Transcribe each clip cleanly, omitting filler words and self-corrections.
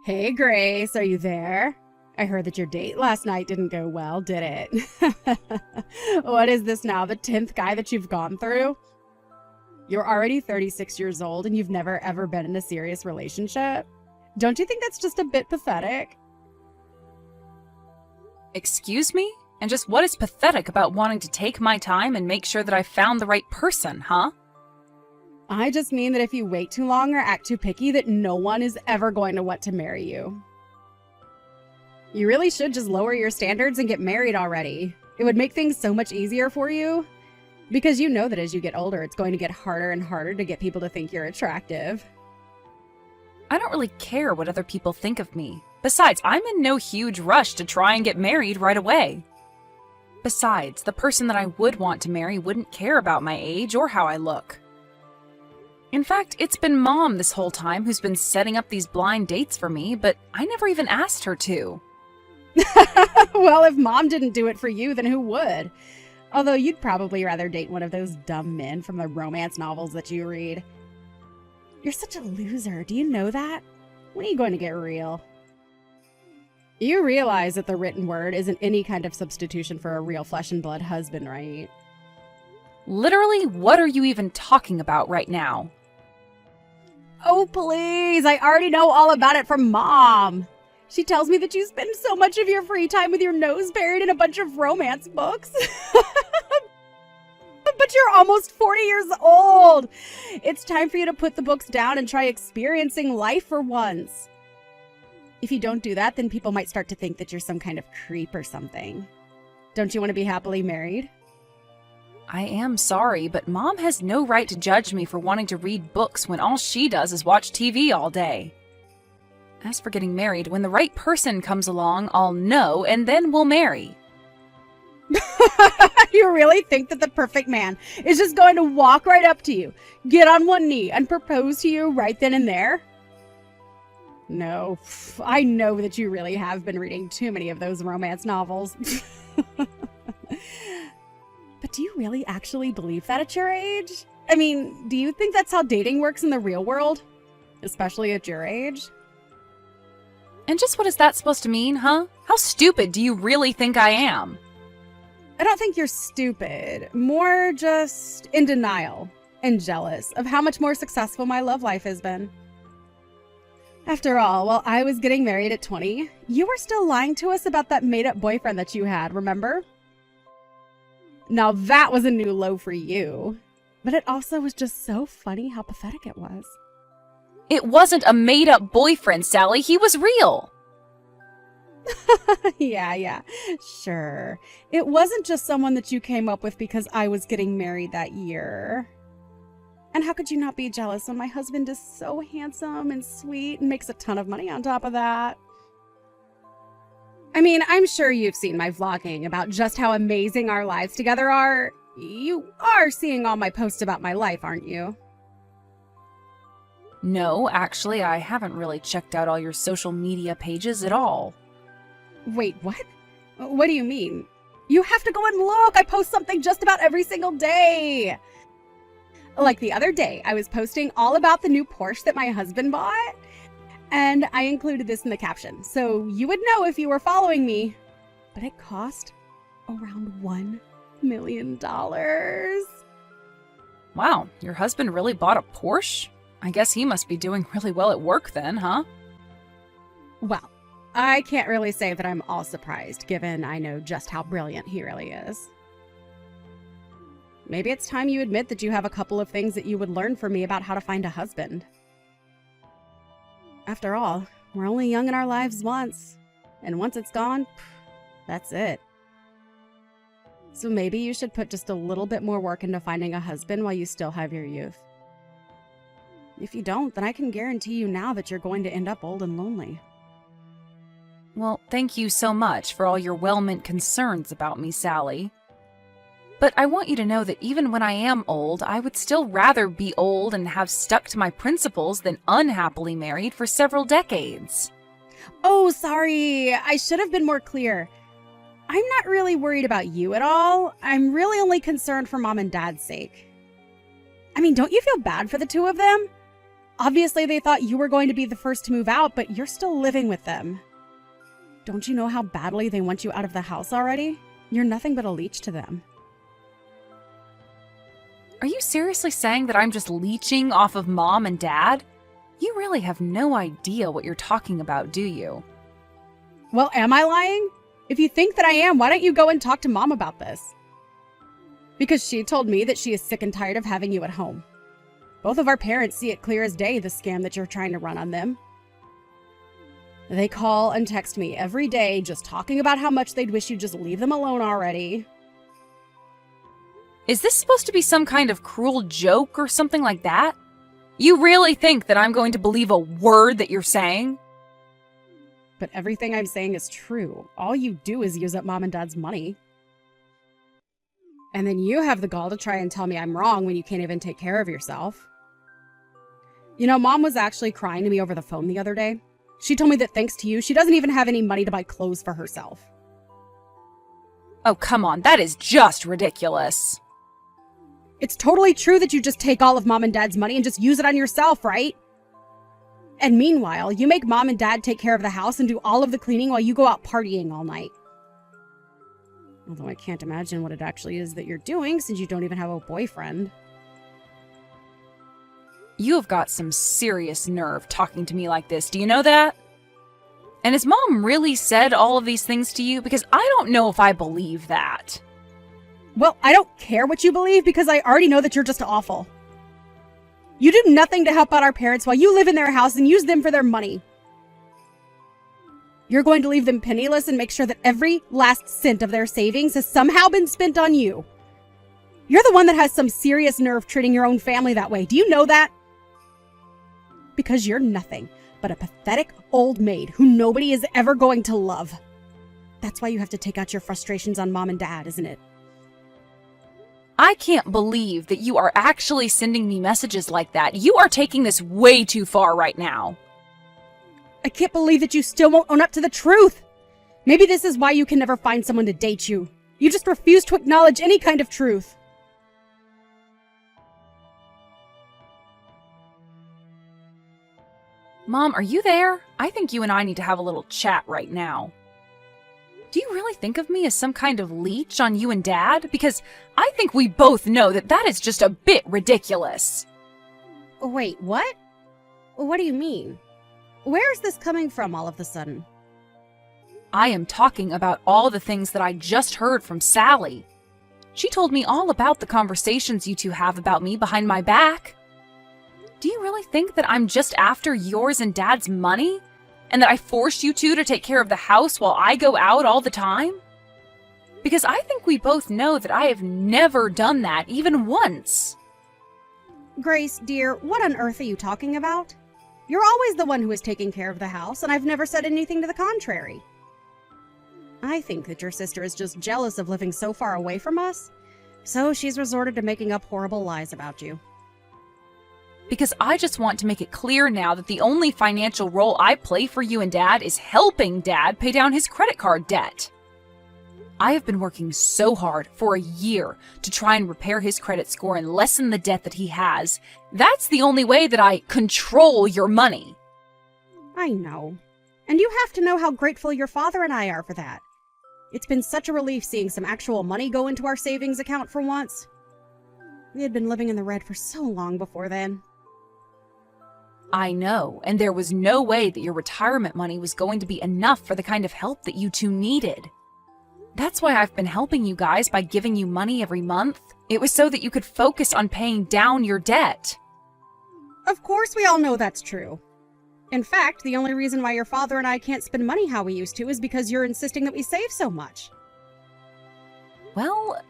Hey, Grace, are you there? I heard that your date last night didn't go well, did it? What is this now, the 10th guy that you've gone through? You're already 36 years old and you've never ever been in a serious relationship? Don't you think that's just a bit pathetic? Excuse me? And just what is pathetic about wanting to take my time and make sure that I found the right person, huh? I just mean that if you wait too long or act too picky, that no one is ever going to want to marry you. You really should just lower your standards and get married already. It would make things so much easier for you. Because you know that as you get older, it's going to get harder and harder to get people to think you're attractive. I don't really care what other people think of me. Besides, I'm in no huge rush to try and get married right away. Besides, the person that I would want to marry wouldn't care about my age or how I look. In fact, it's been Mom this whole time who's been setting up these blind dates for me, but I never even asked her to. Well, if Mom didn't do it for you, then who would? Although you'd probably rather date one of those dumb men from the romance novels that you read. You're such a loser. Do you know that? When are you going to get real? You realize that the written word isn't any kind of substitution for a real flesh and blood husband, right? Literally, what are you even talking about right now? Oh, please. I already know all about it from Mom. She tells me that you spend so much of your free time with your nose buried in a bunch of romance books. But you're almost 40 years old. It's time for you to put the books down and try experiencing life for once. If you don't do that, then people might start to think that you're some kind of creep or something. Don't you want to be happily married? I am sorry, but Mom has no right to judge me for wanting to read books when all she does is watch TV all day. As for getting married, when the right person comes along, I'll know, and then we'll marry. You really think that the perfect man is just going to walk right up to you, get on one knee, and propose to you right then and there? No, I know that you really have been reading too many of those romance novels. But do you really actually believe that at your age? I mean, do you think that's how dating works in the real world? Especially at your age? And just what is that supposed to mean, huh? How stupid do you really think I am? I don't think you're stupid. More just in denial and jealous of how much more successful my love life has been. After all, while I was getting married at 20, you were still lying to us about that made-up boyfriend that you had, remember? Now that was a new low for you. But it also was just so funny how pathetic it was. It wasn't a made-up boyfriend, Sally. He was real. Yeah, sure. It wasn't just someone that you came up with because I was getting married that year. And how could you not be jealous when my husband is so handsome and sweet and makes a ton of money on top of that? I mean, I'm sure you've seen my vlogging about just how amazing our lives together are. You are seeing all my posts about my life, aren't you? No, actually, I haven't really checked out all your social media pages at all. Wait, what? What do you mean? You have to go and look! I post something just about every single day! Like the other day, I was posting all about the new Porsche that my husband bought, and I included this in the caption, so you would know if you were following me. But it cost around $1 million. Wow, your husband really bought a Porsche? I guess he must be doing really well at work then, huh? Well, I can't really say that I'm all surprised, given I know just how brilliant he really is. Maybe it's time you admit that you have a couple of things that you would learn from me about how to find a husband. After all, we're only young in our lives once, and once it's gone, that's it. So maybe you should put just a little bit more work into finding a husband while you still have your youth. If you don't, then I can guarantee you now that you're going to end up old and lonely. Well, thank you so much for all your well-meant concerns about me, Sally. But I want you to know that even when I am old, I would still rather be old and have stuck to my principles than unhappily married for several decades. Oh, sorry. I should have been more clear. I'm not really worried about you at all. I'm really only concerned for Mom and Dad's sake. I mean, don't you feel bad for the two of them? Obviously, they thought you were going to be the first to move out, but you're still living with them. Don't you know how badly they want you out of the house already? You're nothing but a leech to them. Are you seriously saying that I'm just leeching off of Mom and Dad? You really have no idea what you're talking about, do you? Well, am I lying? If you think that I am, why don't you go and talk to Mom about this? Because she told me that she is sick and tired of having you at home. Both of our parents see it clear as day, the scam that you're trying to run on them. They call and text me every day just talking about how much they'd wish you'd just leave them alone already. Is this supposed to be some kind of cruel joke or something like that? You really think that I'm going to believe a word that you're saying? But everything I'm saying is true. All you do is use up Mom and Dad's money. And then you have the gall to try and tell me I'm wrong when you can't even take care of yourself. You know, Mom was actually crying to me over the phone the other day. She told me that thanks to you, she doesn't even have any money to buy clothes for herself. Oh, come on, that is just ridiculous. It's totally true that you just take all of Mom and Dad's money and just use it on yourself, right? And meanwhile, you make Mom and Dad take care of the house and do all of the cleaning while you go out partying all night. Although I can't imagine what it actually is that you're doing since you don't even have a boyfriend. You have got some serious nerve talking to me like this, do you know that? And has Mom really said all of these things to you? Because I don't know if I believe that. Well, I don't care what you believe because I already know that you're just awful. You do nothing to help out our parents while you live in their house and use them for their money. You're going to leave them penniless and make sure that every last cent of their savings has somehow been spent on you. You're the one that has some serious nerve treating your own family that way. Do you know that? Because you're nothing but a pathetic old maid who nobody is ever going to love. That's why you have to take out your frustrations on Mom and Dad, isn't it? I can't believe that you are actually sending me messages like that. You are taking this way too far right now. I can't believe that you still won't own up to the truth. Maybe this is why you can never find someone to date you. You just refuse to acknowledge any kind of truth. Mom, are you there? I think you and I need to have a little chat right now. Do you really think of me as some kind of leech on you and Dad? Because I think we both know that that is just a bit ridiculous. Wait, what? What do you mean? Where is this coming from all of a sudden? I am talking about all the things that I just heard from Sally. She told me all about the conversations you two have about me behind my back. Do you really think that I'm just after yours and Dad's money? And that I forced you two to take care of the house while I go out all the time? Because I think we both know that I have never done that even once. Grace, dear, what on earth are you talking about? You're always the one who is taking care of the house, and I've never said anything to the contrary. I think that your sister is just jealous of living so far away from us, so she's resorted to making up horrible lies about you. Because I just want to make it clear now that the only financial role I play for you and Dad is helping Dad pay down his credit card debt. I have been working so hard for a year to try and repair his credit score and lessen the debt that he has. That's the only way that I control your money. I know. And you have to know how grateful your father and I are for that. It's been such a relief seeing some actual money go into our savings account for once. We had been living in the red for so long before then. I know, and there was no way that your retirement money was going to be enough for the kind of help that you two needed. That's why I've been helping you guys by giving you money every month. It was so that you could focus on paying down your debt. Of course we all know that's true. In fact, the only reason why your father and I can't spend money how we used to is because you're insisting that we save so much. Well,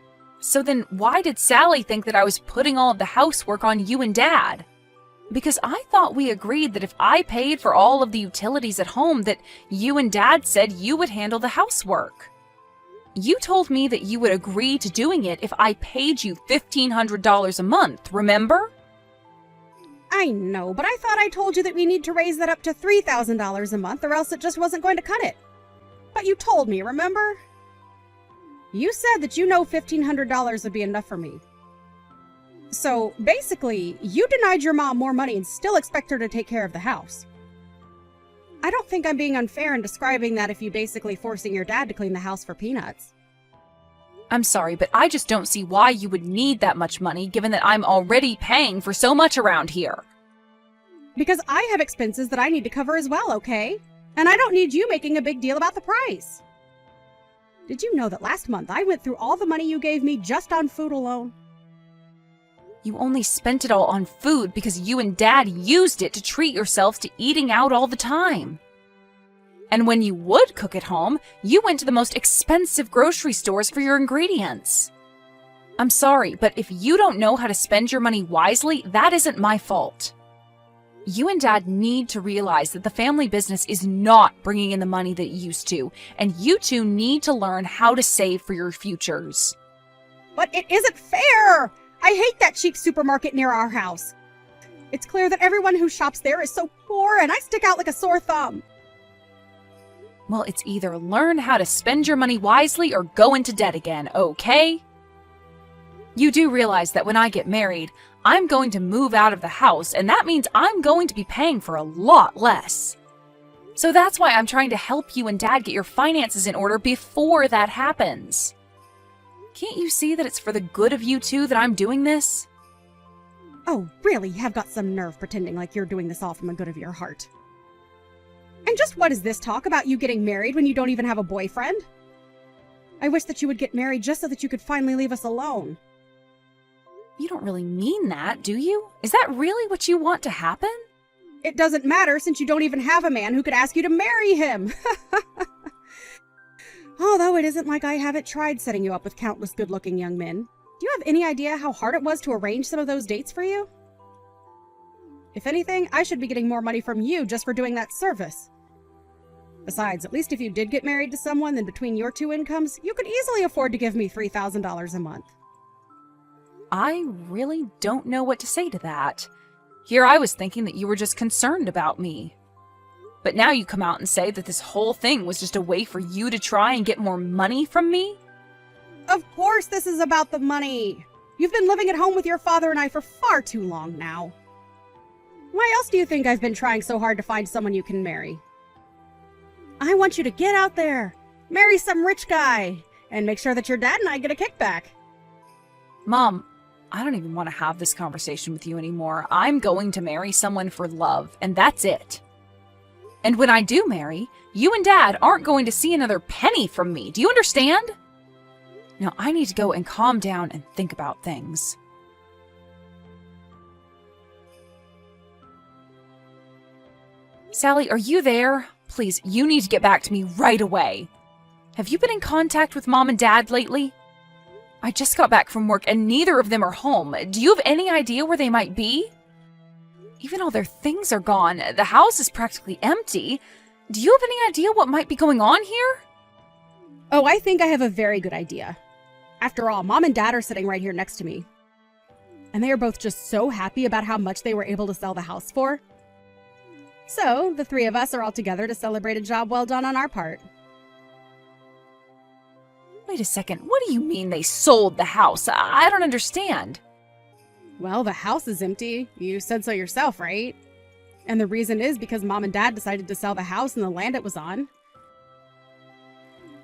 so then why did Sally think that I was putting all of the housework on you and Dad? Because I thought we agreed that if I paid for all of the utilities at home, that you and Dad said you would handle the housework. You told me that you would agree to doing it if I paid you $1,500 a month, remember? I know, but I thought I told you that we need to raise that up to $3,000 a month or else it just wasn't going to cut it. But you told me, remember? You said that you know $1,500 would be enough for me. So basically, you denied your mom more money and still expect her to take care of the house. I don't think I'm being unfair in describing that if you basically forcing your dad to clean the house for peanuts. I'm sorry, but I just don't see why you would need that much money given that I'm already paying for so much around here. Because I have expenses that I need to cover as well, okay? And I don't need you making a big deal about the price. Did you know that last month I went through all the money you gave me just on food alone? You only spent it all on food because you and Dad used it to treat yourselves to eating out all the time. And when you would cook at home, you went to the most expensive grocery stores for your ingredients. I'm sorry, but if you don't know how to spend your money wisely, that isn't my fault. You and Dad need to realize that the family business is not bringing in the money that it used to, and you two need to learn how to save for your futures. But it isn't fair! I hate that cheap supermarket near our house. It's clear that everyone who shops there is so poor, and I stick out like a sore thumb. Well, it's either learn how to spend your money wisely or go into debt again, okay? You do realize that when I get married, I'm going to move out of the house, and that means I'm going to be paying for a lot less. So that's why I'm trying to help you and Dad get your finances in order before that happens. Can't you see that it's for the good of you two that I'm doing this? Oh, really? You have got some nerve pretending like you're doing this all from the good of your heart. And just what is this talk about you getting married when you don't even have a boyfriend? I wish that you would get married just so that you could finally leave us alone. You don't really mean that, do you? Is that really what you want to happen? It doesn't matter since you don't even have a man who could ask you to marry him. Although it isn't like I haven't tried setting you up with countless good-looking young men. Do you have any idea how hard it was to arrange some of those dates for you? If anything, I should be getting more money from you just for doing that service. Besides, at least if you did get married to someone, then between your two incomes, you could easily afford to give me $3,000 a month. I really don't know what to say to that. Here I was thinking that you were just concerned about me. But now you come out and say that this whole thing was just a way for you to try and get more money from me? Of course this is about the money. You've been living at home with your father and I for far too long now. Why else do you think I've been trying so hard to find someone you can marry? I want you to get out there, marry some rich guy, and make sure that your dad and I get a kickback. Mom, I don't even want to have this conversation with you anymore. I'm going to marry someone for love, and that's it. And when I do marry, you and Dad aren't going to see another penny from me. Do you understand? Now, I need to go and calm down and think about things. Sally, are you there? Please, you need to get back to me right away. Have you been in contact with Mom and Dad lately? I just got back from work and neither of them are home. Do you have any idea where they might be? Even all their things are gone. The house is practically empty. Do you have any idea what might be going on here? Oh, I think I have a very good idea. After all, Mom and Dad are sitting right here next to me. And they are both just so happy about how much they were able to sell the house for. So, the three of us are all together to celebrate a job well done on our part. Wait a second, what do you mean they sold the house? I don't understand. Well, the house is empty. You said so yourself, right? And the reason is because Mom and Dad decided to sell the house and the land it was on.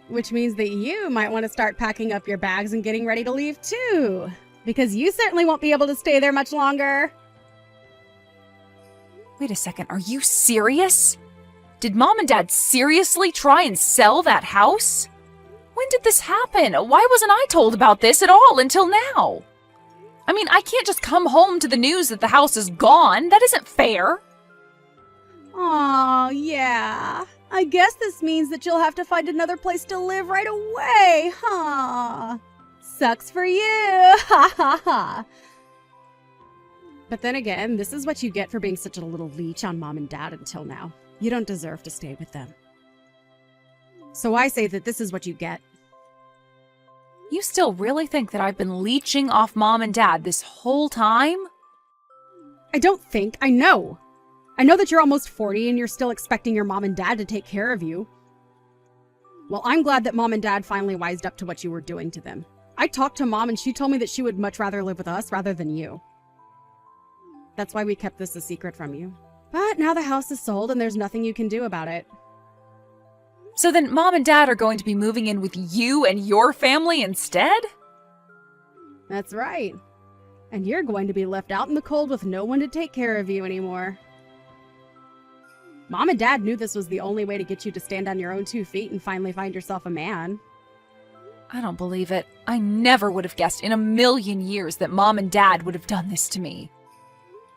Which means that you might want to start packing up your bags and getting ready to leave too. Because you certainly won't be able to stay there much longer. Wait a second, are you serious? Did Mom and Dad seriously try and sell that house? When did this happen? Why wasn't I told about this at all until now? I mean, I can't just come home to the news that the house is gone. That isn't fair. Aw, yeah. I guess this means that you'll have to find another place to live right away, huh? Sucks for you, ha ha ha. But then again, this is what you get for being such a little leech on Mom and Dad until now. You don't deserve to stay with them. So I say that this is what you get. You still really think that I've been leeching off Mom and Dad this whole time? I don't think, I know. I know that you're almost 40 and you're still expecting your Mom and Dad to take care of you. Well, I'm glad that Mom and Dad finally wised up to what you were doing to them. I talked to Mom and she told me that she would much rather live with us rather than you. That's why we kept this a secret from you. But now the house is sold and there's nothing you can do about it. So then Mom and Dad are going to be moving in with you and your family instead? That's right. And you're going to be left out in the cold with no one to take care of you anymore. Mom and Dad knew this was the only way to get you to stand on your own 2 feet and finally find yourself a man. I don't believe it. I never would have guessed in a million years that Mom and Dad would have done this to me.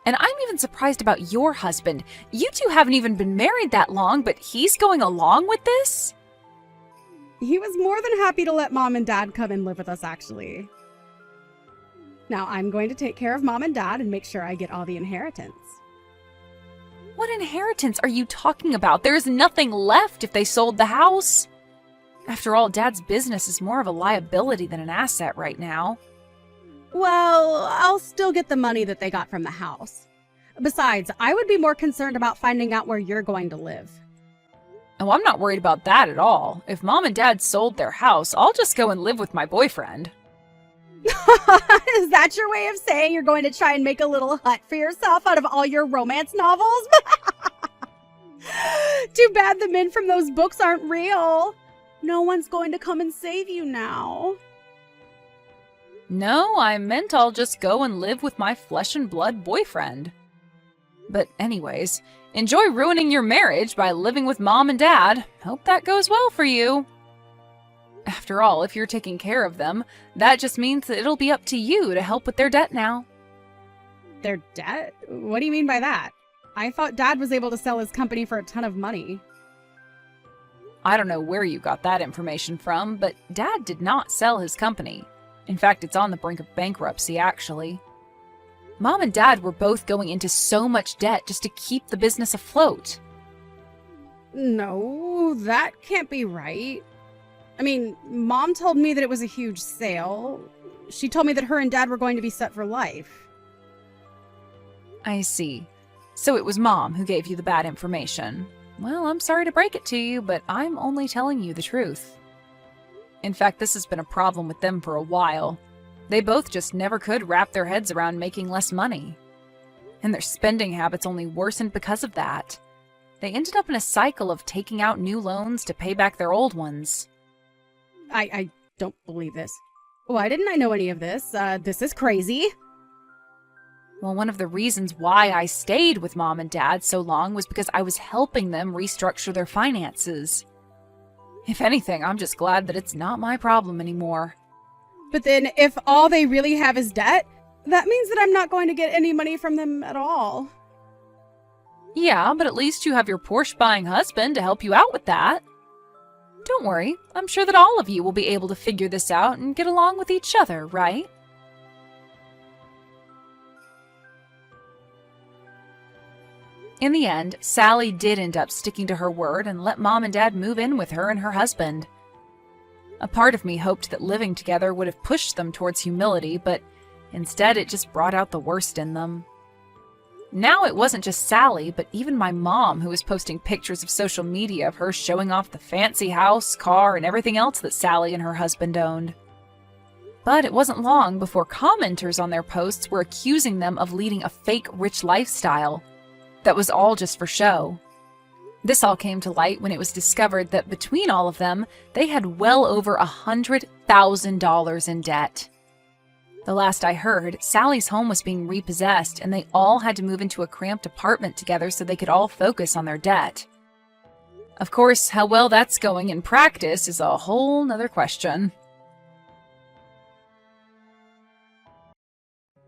And I'm even surprised about your husband. You two haven't even been married that long, but he's going along with this? He was more than happy to let Mom and Dad come and live with us, actually. Now I'm going to take care of Mom and Dad and make sure I get all the inheritance. What inheritance are you talking about? There is nothing left if they sold the house. After all, Dad's business is more of a liability than an asset right now. Well, I'll still get the money that they got from the house. Besides, I would be more concerned about finding out where you're going to live. Oh, I'm not worried about that at all. If Mom and Dad sold their house, I'll just go and live with my boyfriend. Is that your way of saying you're going to try and make a little hut for yourself out of all your romance novels? Too bad the men from those books aren't real. No one's going to come and save you now. No, I meant I'll just go and live with my flesh and blood boyfriend. But anyways, enjoy ruining your marriage by living with Mom and Dad. Hope that goes well for you. After all, if you're taking care of them, that just means that it'll be up to you to help with their debt now. Their debt? What do you mean by that? I thought Dad was able to sell his company for a ton of money. I don't know where you got that information from, but Dad did not sell his company. In fact, it's on the brink of bankruptcy, actually. Mom and Dad were both going into so much debt just to keep the business afloat. No, that can't be right. I mean, Mom told me that it was a huge sale. She told me that her and Dad were going to be set for life. I see. So it was Mom who gave you the bad information. Well, I'm sorry to break it to you, but I'm only telling you the truth. In fact, this has been a problem with them for a while. They both just never could wrap their heads around making less money. And their spending habits only worsened because of that. They ended up in a cycle of taking out new loans to pay back their old ones. I don't believe this. Why didn't I know any of this? This is crazy. Well, one of the reasons why I stayed with Mom and Dad so long was because I was helping them restructure their finances. If anything, I'm just glad that it's not my problem anymore. But then, if all they really have is debt, that means that I'm not going to get any money from them at all. Yeah, but at least you have your Porsche-buying husband to help you out with that. Don't worry, I'm sure that all of you will be able to figure this out and get along with each other, right? In the end, Sally did end up sticking to her word and let Mom and Dad move in with her and her husband. A part of me hoped that living together would have pushed them towards humility, but instead it just brought out the worst in them. Now it wasn't just Sally, but even my mom who was posting pictures of social media of her showing off the fancy house, car, and everything else that Sally and her husband owned. But it wasn't long before commenters on their posts were accusing them of leading a fake rich lifestyle that was all just for show. This all came to light when it was discovered that between all of them, they had well over $100,000 in debt. The last I heard, Sally's home was being repossessed and they all had to move into a cramped apartment together so they could all focus on their debt. Of course, how well that's going in practice is a whole nother question.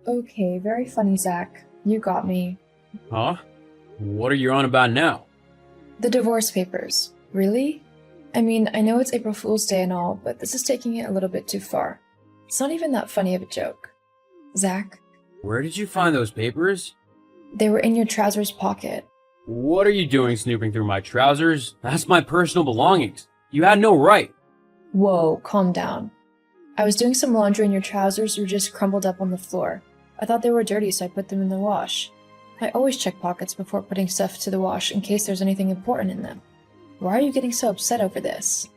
Okay, very funny, Zach. You got me. Huh? What are you on about now? The divorce papers. Really? I mean, I know it's April Fool's Day and all, but this is taking it a little bit too far. It's not even that funny of a joke. Zach? Where did you find those papers? They were in your trousers pocket. What are you doing snooping through my trousers? That's my personal belongings. You had no right. Whoa, calm down. I was doing some laundry and your trousers were just crumpled up on the floor. I thought they were dirty, so I put them in the wash. I always check pockets before putting stuff to the wash in case there's anything important in them. Why are you getting so upset over this?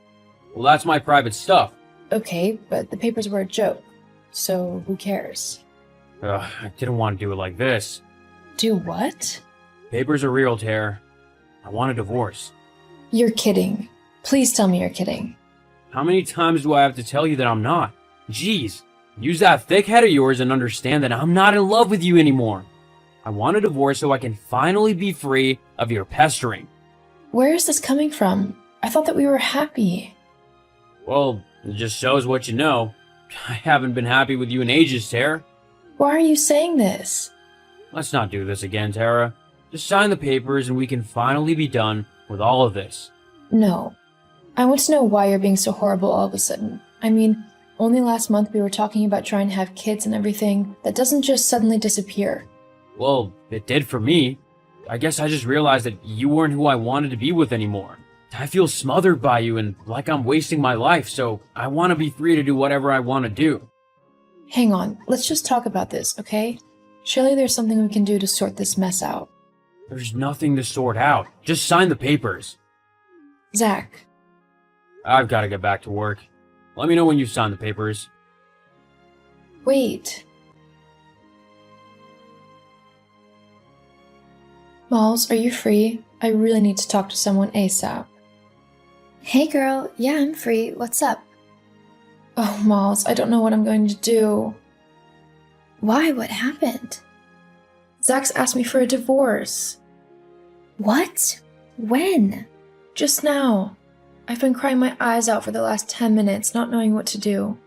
Well, that's my private stuff. Okay, but the papers were a joke. So who cares? I didn't want to do it like this. Do what? Papers are real, Tara. I want a divorce. You're kidding. Please tell me you're kidding. How many times do I have to tell you that I'm not? Jeez, use that thick head of yours and understand that I'm not in love with you anymore. I want a divorce so I can finally be free of your pestering. Where is this coming from? I thought that we were happy. Well, it just shows what you know. I haven't been happy with you in ages, Tara. Why are you saying this? Let's not do this again, Tara. Just sign the papers and we can finally be done with all of this. No. I want to know why you're being so horrible all of a sudden. I mean, only last month we were talking about trying to have kids and everything. That doesn't just suddenly disappear. Well, it did for me. I guess I just realized that you weren't who I wanted to be with anymore. I feel smothered by you and like I'm wasting my life, so I want to be free to do whatever I want to do. Hang on, let's just talk about this, okay? Surely there's something we can do to sort this mess out. There's nothing to sort out. Just sign the papers. Zach. I've got to get back to work. Let me know when you've signed the papers. Wait. Malls, are you free? I really need to talk to someone ASAP. Hey girl, yeah, I'm free. What's up? Oh, Malls, I don't know what I'm going to do. Why? What happened? Zach's asked me for a divorce. What? When? Just now. I've been crying my eyes out for the last 10 minutes, not knowing what to do.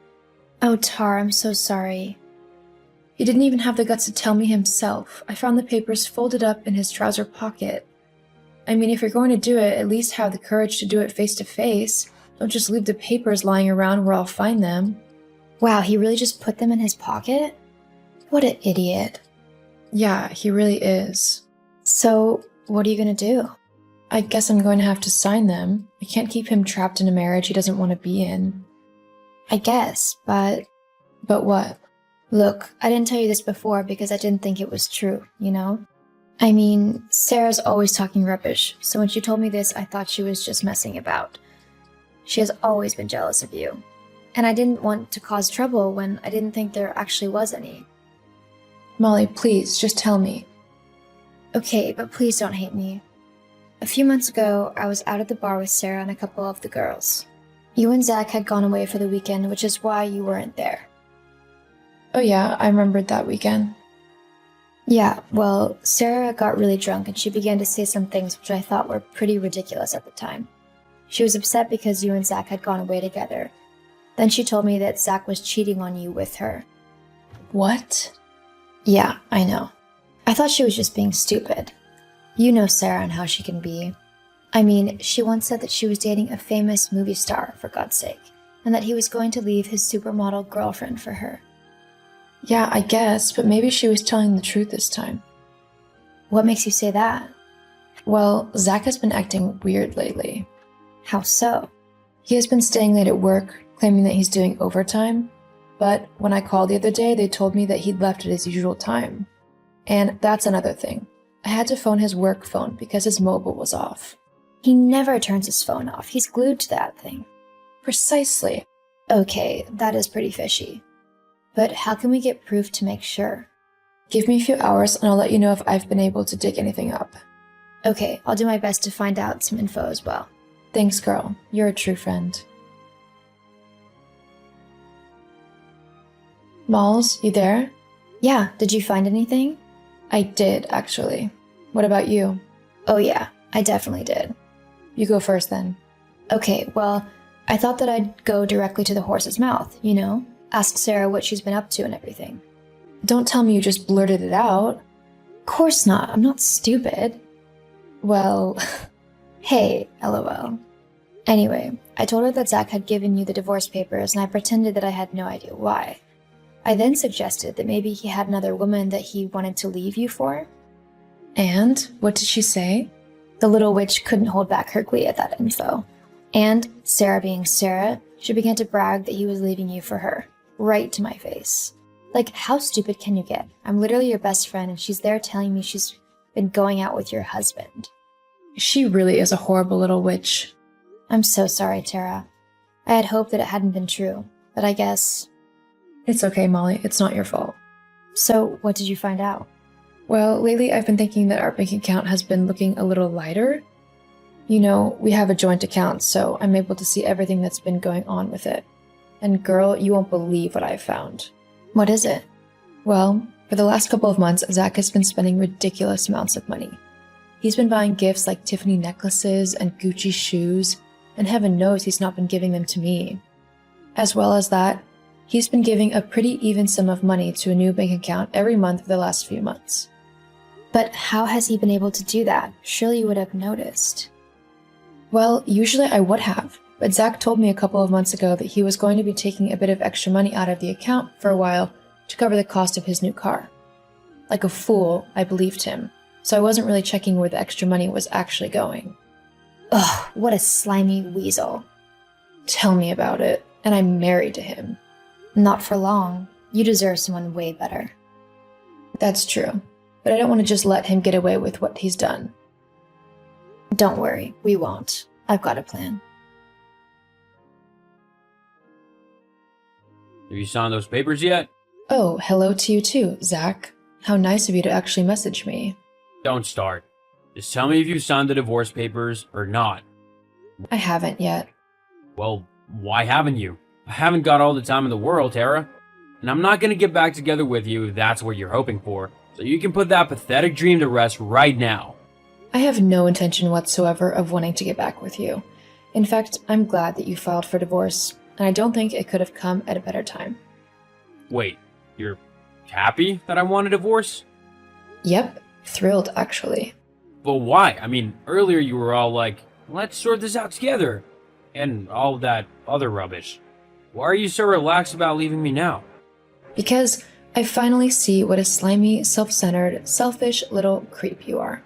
Oh, Tar, I'm so sorry. He didn't even have the guts to tell me himself. I found the papers folded up in his trouser pocket. I mean, if you're going to do it, at least have the courage to do it face to face. Don't just leave the papers lying around where I'll find them. Wow, he really just put them in his pocket? What an idiot. Yeah, he really is. So, what are you gonna do? I guess I'm going to have to sign them. I can't keep him trapped in a marriage he doesn't want to be in. I guess, but... But what? Look, I didn't tell you this before because I didn't think it was true, you know? I mean, Sarah's always talking rubbish, so when she told me this, I thought she was just messing about. She has always been jealous of you. And I didn't want to cause trouble when I didn't think there actually was any. Molly, please, just tell me. Okay, but please don't hate me. A few months ago, I was out at the bar with Sarah and a couple of the girls. You and Zach had gone away for the weekend, which is why you weren't there. Oh yeah, I remembered that weekend. Yeah, well, Sarah got really drunk and she began to say some things which I thought were pretty ridiculous at the time. She was upset because you and Zach had gone away together. Then she told me that Zach was cheating on you with her. What? Yeah, I know. I thought she was just being stupid. You know Sarah and how she can be. I mean, she once said that she was dating a famous movie star, for God's sake, and that he was going to leave his supermodel girlfriend for her. Yeah, I guess, but maybe she was telling the truth this time. What makes you say that? Well, Zach has been acting weird lately. How so? He has been staying late at work, claiming that he's doing overtime. But when I called the other day, they told me that he'd left at his usual time. And that's another thing. I had to phone his work phone because his mobile was off. He never turns his phone off. He's glued to that thing. Precisely. Okay, that is pretty fishy. But how can we get proof to make sure? Give me a few hours and I'll let you know if I've been able to dig anything up. Okay, I'll do my best to find out some info as well. Thanks, girl. You're a true friend. Malls, you there? Yeah, did you find anything? I did, actually. What about you? Oh yeah, I definitely did. You go first then. Okay, well, I thought that I'd go directly to the horse's mouth, you know? Ask Sarah what she's been up to and everything. Don't tell me you just blurted it out. Of course not, I'm not stupid. Well... Hey, lol. Anyway, I told her that Zach had given you the divorce papers and I pretended that I had no idea why. I then suggested that maybe he had another woman that he wanted to leave you for. And? What did she say? The little witch couldn't hold back her glee at that info. And, Sarah being Sarah, she began to brag that he was leaving you for her. Right to my face. Like, how stupid can you get? I'm literally your best friend and she's there telling me she's been going out with your husband. She really is a horrible little witch. I'm so sorry, Tara. I had hoped that it hadn't been true. But I guess. It's okay, Molly. It's not your fault. So, what did you find out? Well, lately I've been thinking that our bank account has been looking a little lighter. You know, we have a joint account, so I'm able to see everything that's been going on with it. And girl, you won't believe what I've found. What is it? Well, for the last couple of months, Zach has been spending ridiculous amounts of money. He's been buying gifts like Tiffany necklaces and Gucci shoes, and heaven knows he's not been giving them to me. As well as that, he's been giving a pretty even sum of money to a new bank account every month for the last few months. But how has he been able to do that? Surely you would have noticed. Well, usually I would have, but Zach told me a couple of months ago that he was going to be taking a bit of extra money out of the account for a while to cover the cost of his new car. Like a fool, I believed him, so I wasn't really checking where the extra money was actually going. Ugh, what a slimy weasel. Tell me about it, and I'm married to him. Not for long. You deserve someone way better. That's true, but I don't want to just let him get away with what he's done. Don't worry, we won't. I've got a plan. Have you signed those papers yet? Oh, hello to you too, Zach. How nice of you to actually message me. Don't start. Just tell me if you signed the divorce papers or not. I haven't yet. Well, why haven't you? I haven't got all the time in the world, Tara. And I'm not gonna get back together with you if that's what you're hoping for. So you can put that pathetic dream to rest right now. I have no intention whatsoever of wanting to get back with you. In fact, I'm glad that you filed for divorce, and I don't think it could have come at a better time. Wait, you're happy that I want a divorce? Yep, thrilled actually. But why? I mean, earlier you were all like, let's sort this out together. And all that other rubbish. Why are you so relaxed about leaving me now? Because I finally see what a slimy, self-centered, selfish little creep you are.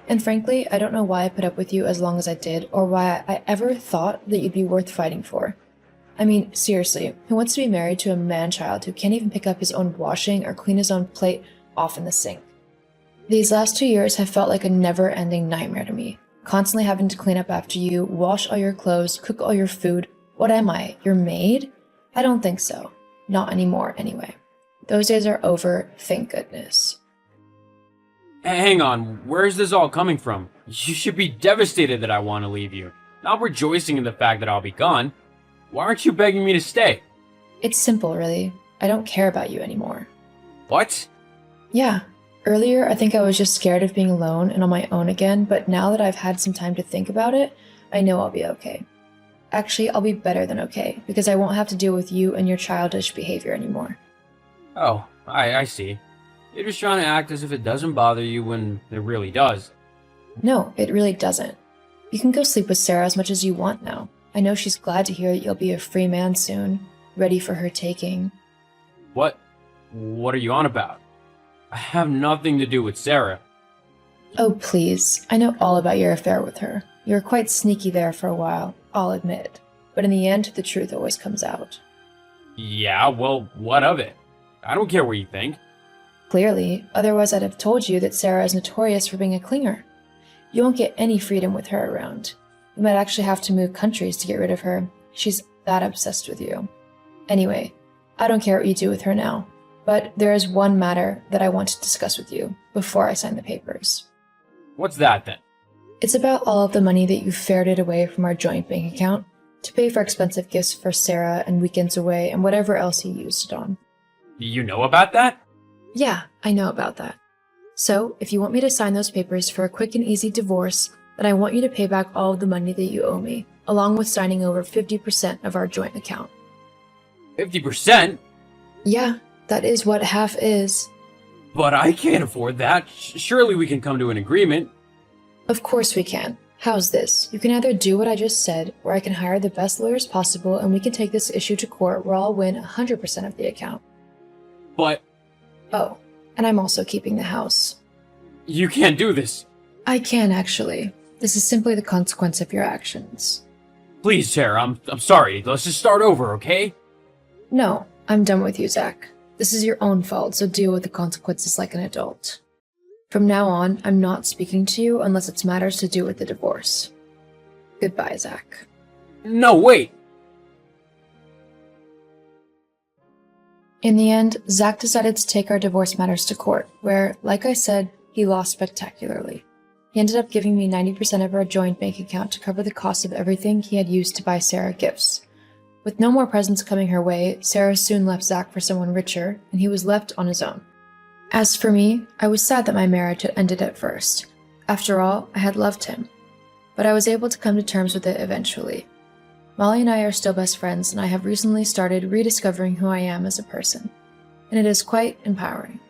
And frankly, I don't know why I put up with you as long as I did, or why I ever thought that you'd be worth fighting for. I mean, seriously, who wants to be married to a man-child who can't even pick up his own washing or clean his own plate off in the sink? These last 2 years have felt like a never-ending nightmare to me. Constantly having to clean up after you, wash all your clothes, cook all your food. What am I, your maid? I don't think so. Not anymore, anyway. Those days are over, thank goodness. Hang on, where's this all coming from? You should be devastated that I want to leave you, not rejoicing in the fact that I'll be gone. Why aren't you begging me to stay? It's simple, really. I don't care about you anymore. What? Yeah. Earlier, I think I was just scared of being alone and on my own again, but now that I've had some time to think about it, I know I'll be okay. Actually, I'll be better than okay, because I won't have to deal with you and your childish behavior anymore. Oh, I see. You're just trying to act as if it doesn't bother you when it really does. No, it really doesn't. You can go sleep with Sarah as much as you want now. I know she's glad to hear that you'll be a free man soon, ready for her taking. What? What are you on about? I have nothing to do with Sarah. Oh, please. I know all about your affair with her. You were quite sneaky there for a while, I'll admit. But in the end, the truth always comes out. Yeah, well, what of it? I don't care what you think. Clearly, otherwise I'd have told you that Sarah is notorious for being a clinger. You won't get any freedom with her around. You might actually have to move countries to get rid of her. She's that obsessed with you. Anyway, I don't care what you do with her now. But there is one matter that I want to discuss with you before I sign the papers. What's that then? It's about all of the money that you ferreted away from our joint bank account to pay for expensive gifts for Sarah and weekends away and whatever else you used it on. You know about that? Yeah, I know about that. So, if you want me to sign those papers for a quick and easy divorce, then I want you to pay back all of the money that you owe me, along with signing over 50% of our joint account. 50%? Yeah, that is what half is. But I can't afford that. Surely we can come to an agreement. Of course we can. How's this? You can either do what I just said, or I can hire the best lawyers possible and we can take this issue to court where I'll win 100% of the account. But Oh, and I'm also keeping the house. you can't do this. I can actually. This is simply the consequence of your actions. Please, Tara, I'm sorry. Let's just start over, okay? No, I'm done with you, Zach. This is your own fault, so deal with the consequences like an adult. From now on, I'm not speaking to you unless it's matters to do with the divorce. Goodbye, Zach. No, wait. In the end, Zach decided to take our divorce matters to court, where, like I said, he lost spectacularly. He ended up giving me 90% of our joint bank account to cover the cost of everything he had used to buy Sarah gifts. With no more presents coming her way, Sarah soon left Zach for someone richer, and he was left on his own. As for me, I was sad that my marriage had ended at first. After all, I had loved him. But I was able to come to terms with it eventually. Molly and I are still best friends, and I have recently started rediscovering who I am as a person. And it is quite empowering.